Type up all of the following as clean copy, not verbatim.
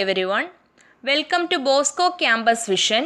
everyone. Welcome to Bosco Campus Vision.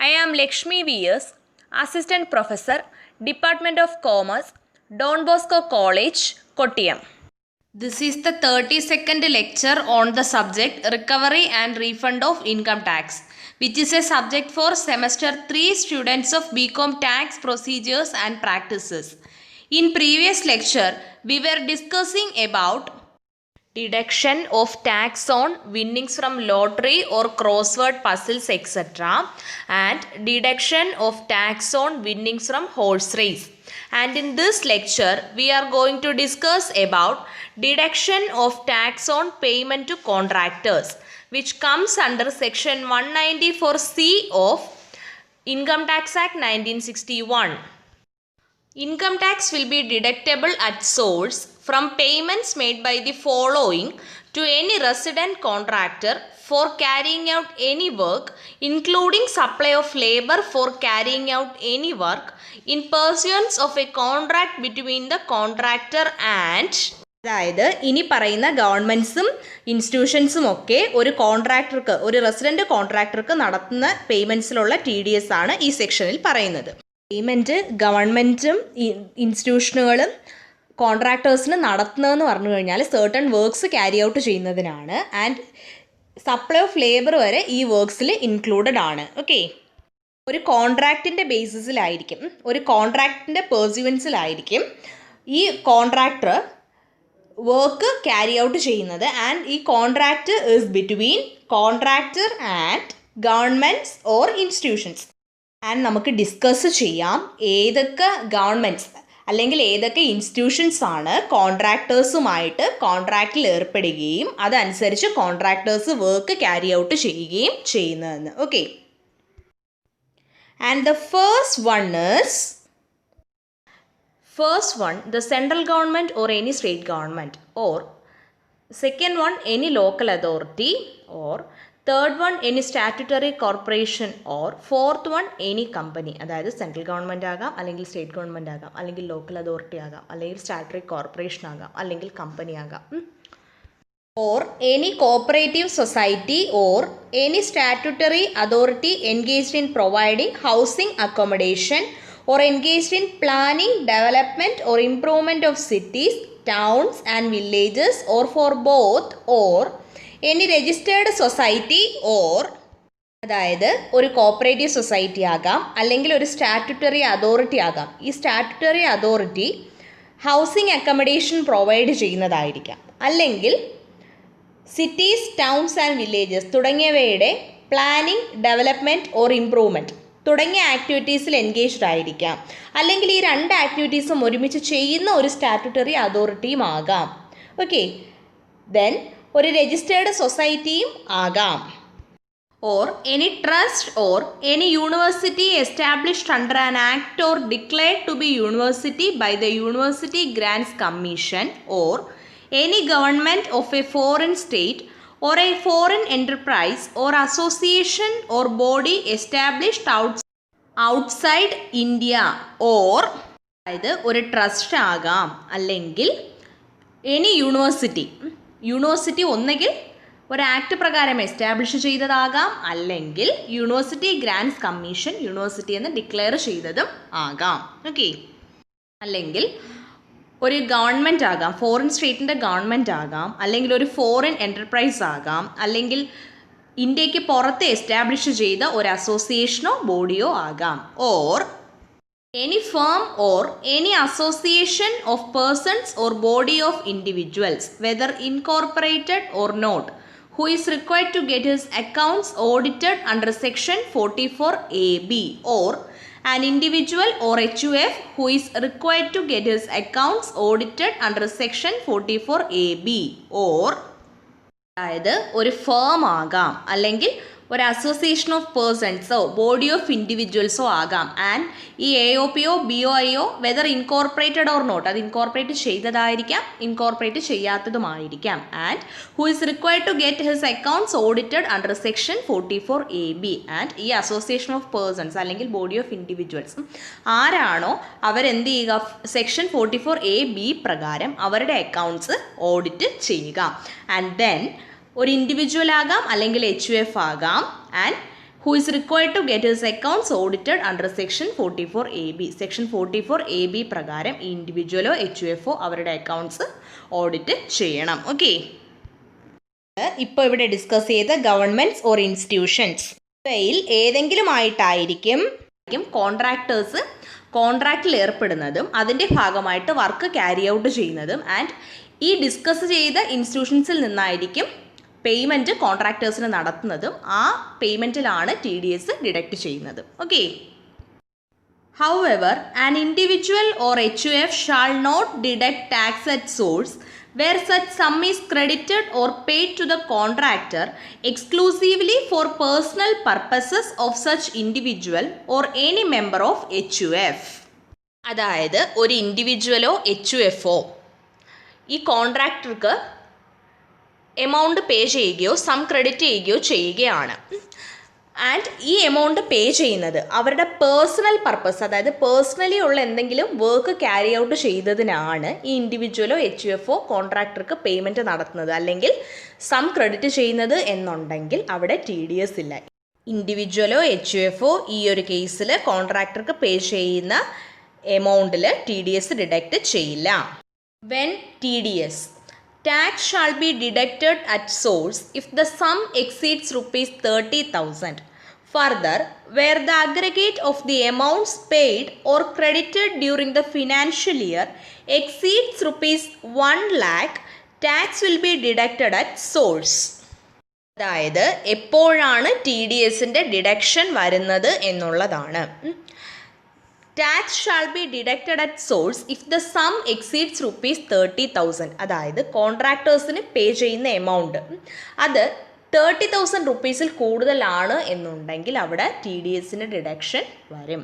I am Lakshmi V.S., Assistant Professor, Department of Commerce, Don Bosco College, Kottayam. This is the 32nd lecture on the subject Recovery and Refund of Income Tax, which is a subject for semester 3 students of BCom Tax Procedures and Practices. In previous lecture, we were discussing about deduction of tax on winnings from lottery or crossword puzzles etc. and deduction of tax on winnings from horse race. And in this lecture, we are going to discuss about deduction of tax on payment to contractors, which comes under section 194C of Income Tax Act 1961. Income tax will be deductible at source from payments made by the following to any resident contractor for carrying out any work, including supply of labor for carrying out any work, in pursuance of a contract between the contractor and അതായത് ഇനി പറയുന്ന ഗവൺമെൻറ്റ്സും ഇൻസ്റ്റിറ്റ്യൂഷൻസും ഒക്കെ ഒരു കോൺട്രാക്ടർക്ക്, ഒരു resident കോൺട്രാക്ടർക്ക് നടത്തുന്ന പേയ്മെൻറ്റ്സിലുള്ള TDS ആണ് ഈ സെക്ഷനിൽ പറയുന്നത്. പേയ്മെൻറ്റ് ഗവൺമെൻറ്റും ഇൻസ്റ്റിറ്റ്യൂഷനുകളും കോൺട്രാക്ടേഴ്സിന് നടത്തുന്നതെന്ന് പറഞ്ഞു കഴിഞ്ഞാൽ സർട്ടൺ വർക്ക്സ് ക്യാരി ഔട്ട് ചെയ്യുന്നതിനാണ്. ആൻഡ് സപ്ലൈ ഓഫ് ലേബർ വരെ ഈ വർക്ക്സിൽ ഇൻക്ലൂഡഡ് ആണ്. ഓക്കെ, ഒരു കോൺട്രാക്റ്റിൻ്റെ ബേസിസിലായിരിക്കും, ഒരു കോൺട്രാക്റ്റിൻ്റെ പെർസ്യൂവൻസിലായിരിക്കും ഈ കോൺട്രാക്ടർ വർക്ക് ക്യാരി ഔട്ട് ചെയ്യുന്നത്. ആൻഡ് ഈ contract is between contractor and governments or institutions. And നമുക്ക് ഡിസ്കസ് ചെയ്യാം ഏതൊക്കെ ഗവൺമെൻറ്റ്സ് അല്ലെങ്കിൽ ഏതൊക്കെ ഇൻസ്റ്റിറ്റ്യൂഷൻസ് ആണ് കോൺട്രാക്ടേഴ്സുമായിട്ട് കോൺട്രാക്റ്റിൽ ഏർപ്പെടുകയും അതനുസരിച്ച് കോൺട്രാക്ടേഴ്സ് വർക്ക് ക്യാരി ഔട്ട് ചെയ്യുകയും ചെയ്യുന്നതെന്ന്. Okay, and the first one, the central government or any state government, or second one, any local authority, or third one, any statutory corporation, or fourth one, any company. അതായത് central government ആകാം, അല്ലെങ്കിൽ state government ആകാം, അല്ലെങ്കിൽ local authority ആകാം, അല്ലെങ്കിൽ statutory corporation ആകാം, അല്ലെങ്കിൽ company ആകാം, or any cooperative society or any statutory authority engaged in providing housing accommodation or engaged in planning, development or improvement of cities, towns and villages, or for both, or any registered society or അതായത് ഒരു cooperative society ആകാം, അല്ലെങ്കിൽ ഒരു statutory authority ആകാം. ഈ statutory authority housing accommodation provide ചെയ്യുന്നതായിരിക്കാം, അല്ലെങ്കിൽ cities, towns and villages തുടങ്ങിയവയുടെ പ്ലാനിംഗ്, ഡെവലപ്മെൻറ്റ് ഓർ ഇംപ്രൂവ്മെൻറ്റ് തുടങ്ങിയ ആക്ടിവിറ്റീസിൽ എൻഗേജ്ഡ് ആയിരിക്കാം, അല്ലെങ്കിൽ ഈ രണ്ട് ആക്ടിവിറ്റീസും ഒരുമിച്ച് ചെയ്യുന്ന ഒരു സ്റ്റാറ്റുട്ടറി അതോറിറ്റിയും ആകാം. ഓക്കെ, ദെൻ ഒരു രജിസ്റ്റേർഡ് സൊസൈറ്റിയും ആകാം. Or any trust or any university established under an act or declared to be university by the University Grants Commission, or any government of a foreign state or a foreign enterprise or association or body established outside India, or അതായത് ഒരു trust ആകാം, അല്ലെങ്കിൽ any university ഒന്നുകിൽ ഒരു act പ്രകാരം establish ചെയ്തതാകാം, അല്ലെങ്കിൽ university Grants commission university എന്ന് declare ചെയ്തതും ആകാം. ഓക്കെ, അല്ലെങ്കിൽ ഒരു ഗവൺമെൻറ് ആകാം, ഫോറിൻ സ്റ്റേറ്റിൻ്റെ ഗവൺമെൻറ് ആകാം, അല്ലെങ്കിൽ ഒരു ഫോറിൻ എൻ്റർപ്രൈസ് ആകാം, അല്ലെങ്കിൽ ഇന്ത്യക്ക് പുറത്ത് എസ്റ്റാബ്ലിഷ് ചെയ്ത ഒരു അസോസിയേഷനോ ബോഡിയോ ആകാം. Or any firm or any association of persons or body of individuals whether incorporated or not who is required to get his accounts audited under section 44AB, or an individual or HUF who is required to get his accounts audited under section 44AB, or അതായത് ഒരു firm ആകാം, അല്ലെങ്കിൽ ഒരു association of പേഴ്സൺസോ body of ഇൻഡിവിജ്വൽസോ ആകാം. And ഈ AOPO BOIO whether incorporated or not, അത് ഇൻകോർപ്പറേറ്റ് ചെയ്തതായിരിക്കാം, ഇൻകോർപ്പറേറ്റ് ചെയ്യാത്തതുമായിരിക്കാം. And who is required to get his accounts audited under section 44AB. And ഈ അസോസിയേഷൻ ഓഫ് പേഴ്സൺസ് അല്ലെങ്കിൽ ബോഡി ഓഫ് ഇൻഡിവിജ്വൽസ് ആരാണോ അവരെന്ത് ചെയ്യുക, സെക്ഷൻ 44AB പ്രകാരം അവരുടെ അക്കൗണ്ട്സ് ഓഡിറ്റ് ചെയ്യുക. ആൻഡ് ദെൻ ഒരു ഇൻഡിവിജ്വൽ ആകാം അല്ലെങ്കിൽ HUF ആകാം. And who is required to get his accounts audited under section 44AB. Section 44AB പ്രകാരം ഈ ഇൻഡിവിജ്വലോ HUFO അവരുടെ അക്കൗണ്ട്സ് ഓഡിറ്റ് ചെയ്യണം. ഓക്കെ, ഇപ്പോൾ ഇവിടെ ഡിസ്കസ് ചെയ്ത ഗവൺമെൻറ്റ്സ് ഓർ ഇൻസ്റ്റിറ്റ്യൂഷൻസ് ഇവയിൽ ഏതെങ്കിലും ആയിട്ടായിരിക്കും കോൺട്രാക്ടേഴ്സ് കോൺട്രാക്റ്റിൽ ഏർപ്പെടുന്നതും അതിൻ്റെ ഭാഗമായിട്ട് വർക്ക് ക്യാരി ഔട്ട് ചെയ്യുന്നതും. ആൻഡ് ഈ ഡിസ്കസ് ചെയ്ത ഇൻസ്റ്റിറ്റ്യൂഷൻസിൽ നിന്നായിരിക്കും പേയ്മെൻറ്റ് കോൺട്രാക്ടേഴ്സിന് നടത്തുന്നതും ആ പേയ്മെൻറ്റിലാണ് TDS ഡിഡക്റ്റ് ചെയ്യുന്നത്. Okay, however an individual or HUF shall not deduct tax at source where such sum is credited or paid to the contractor exclusively for personal purposes of such individual or any member of HUF. അതായത് ഒരു ഇൻഡിവിജ്വലോ HUFO ഈ കോൺട്രാക്ടർക്ക് amount pay ചെയ്യുകയോ some credit ചെയ്യുകയോ ചെയ്യുകയാണ്. And ഈ amount pay ചെയ്യുന്നത് അവരുടെ personal purpose, അതായത് പേഴ്സണലി ഉള്ള എന്തെങ്കിലും വർക്ക് ക്യാരി ഔട്ട് ചെയ്തതിനാണ് ഈ ഇൻഡിവിജ്വലോ HUFO കോൺട്രാക്ടർക്ക് പേയ്മെൻറ്റ് നടത്തുന്നത് അല്ലെങ്കിൽ സം ക്രെഡിറ്റ് ചെയ്യുന്നത് എന്നുണ്ടെങ്കിൽ അവിടെ TDS ഇല്ല. ഇൻഡിവിജ്വലോ HUFO ഈ ഒരു കേസിൽ കോൺട്രാക്ടർക്ക് പേ ചെയ്യുന്ന എമൗണ്ടിൽ TDS ഡിഡക്റ്റ് ചെയ്യില്ല. When TDS tax shall be deducted at source if the sum exceeds rupees 30,000. Further, where the aggregate of the amounts paid or credited during the financial year exceeds rupees 1 lakh, tax will be deducted at source. അതായത് എപ്പോഴാണ് TDSൻ്റെ deduction വരുന്നത് എന്നുള്ളതാണ്. Tax shall be deducted at source if the sum exceeds rupees 30,000. അതായത് കോൺട്രാക്ടേഴ്സിന് പേ ചെയ്യുന്ന amount അത് 30,000 റുപ്പീസിൽ കൂടുതലാണ് എന്നുണ്ടെങ്കിൽ അവിടെ TDSന് ഡിഡക്ഷൻ വരും.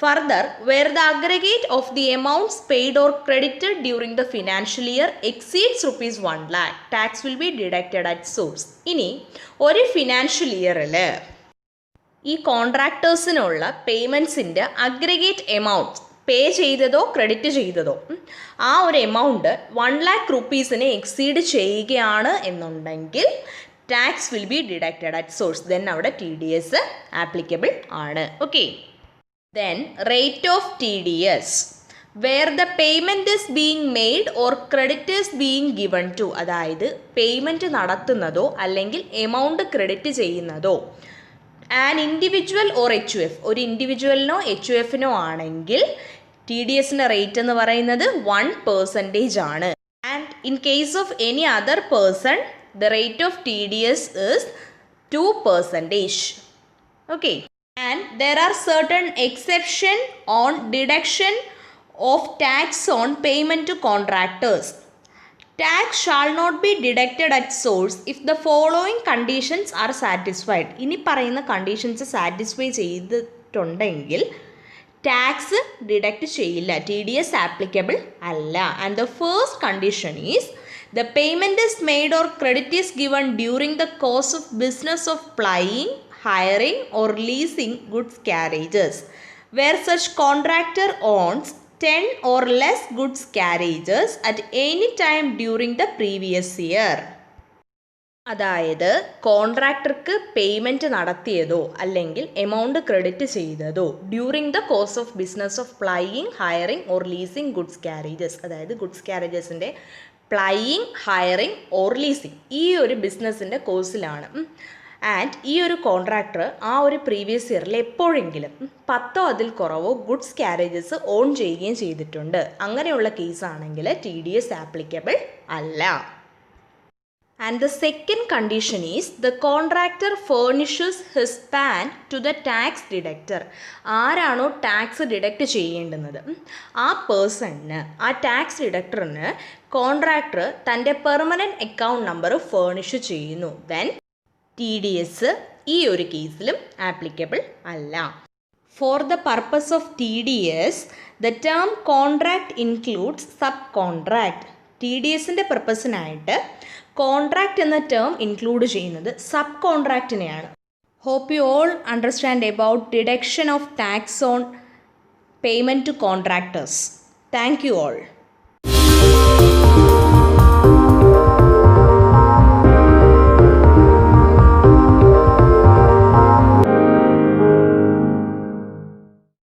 Further, where the aggregate of the amounts paid or credited during the financial year exceeds rupees 1 lakh, tax will be deducted at source. ഇനി ഒരു financial ഇയറിൽ ഈ കോൺട്രാക്ടേഴ്സിനുള്ള പേയ്മെൻറ്റ്സിൻ്റെ അഗ്രിഗേറ്റ് എമൗണ്ട് പേ ചെയ്തതോ ക്രെഡിറ്റ് ചെയ്തതോ ആ ഒരു എമൗണ്ട് 1 lakh റുപ്പീസിനെ എക്സീഡ് ചെയ്യുകയാണ് എന്നുണ്ടെങ്കിൽ tax will be deducted at source. Then അവിടെ TDS ആപ്ലിക്കബിൾ ആണ്. Okay, then rate of TDS where the payment is being made or credit is being given to. അതായത് payment നടത്തുന്നതോ അല്ലെങ്കിൽ amount credit ചെയ്യുന്നതോ an individual or HUF ഒരു ഇൻഡിവിജ്വലിനോ HUFനോ ആണെങ്കിൽ TDSൻ്റെ rate എന്ന് പറയുന്നത് 1% ആണ്. And in case of any other person the rate of TDS is 2%. Okay, and there are certain exception on deduction of tax on payment to contractors. Tax shall not be deducted at source if the following conditions are satisfied. ഇനി പറയുന്ന conditions satisfy ചെയ്തിട്ടുണ്ടെങ്കിൽ tax deduct ചെയ്യില്ല, TDS applicable അല്ല. And the first condition is the payment is made or credit is given during the course of business of plying, hiring or leasing goods carriages where such contractor owns 10 or less goods carriages at any time during the previous year. അതായത് കോൺട്രാക്ടർക്ക് payment നടത്തിയതോ അല്ലെങ്കിൽ amount credit ചെയ്തതോ during the course of business of plying, hiring or leasing goods carriages. അതായത് goods ക്യാരേജസിൻ്റെ plying, hiring or leasing ഈ ഒരു ബിസിനസ്സിൻ്റെ കോഴ്സിലാണ്. And ഈ ഒരു കോൺട്രാക്ടർ ആ ഒരു പ്രീവിയസ് ഇയറിൽ എപ്പോഴെങ്കിലും 10 അതിൽ കുറവോ ഗുഡ്സ് ക്യാരേജസ് ഓൺ ചെയ്യുകയും ചെയ്തിട്ടുണ്ട്. അങ്ങനെയുള്ള കേസാണെങ്കിൽ TDS ആപ്ലിക്കബിൾ അല്ല. And the second condition is the contractor furnishes his PAN to the tax deductor. ആരാണോ ടാക്സ് ഡിഡക്റ്റ് ചെയ്യേണ്ടുന്നത് ആ പേഴ്സണിന്, ആ ടാക്സ് ഡിഡക്ടറിന് കോൺട്രാക്ടർ തൻ്റെ പെർമനൻറ്റ് അക്കൗണ്ട് നമ്പർ ഫേർണിഷ് ചെയ്യുന്നു. ദെൻ TDS ഈ ഒരു കേസിലും ആപ്ലിക്കബിൾ അല്ല. For the purpose of TDS the term contract includes sub contract. TDSൻ്റെ പർപ്പസിനായിട്ട് കോൺട്രാക്ട് എന്ന ടേം ഇൻക്ലൂഡ് ചെയ്യുന്നത് സബ് കോൺട്രാക്റ്റിനെയാണ്. Hope you all understand about deduction of tax on payment to contractors. Thank you all.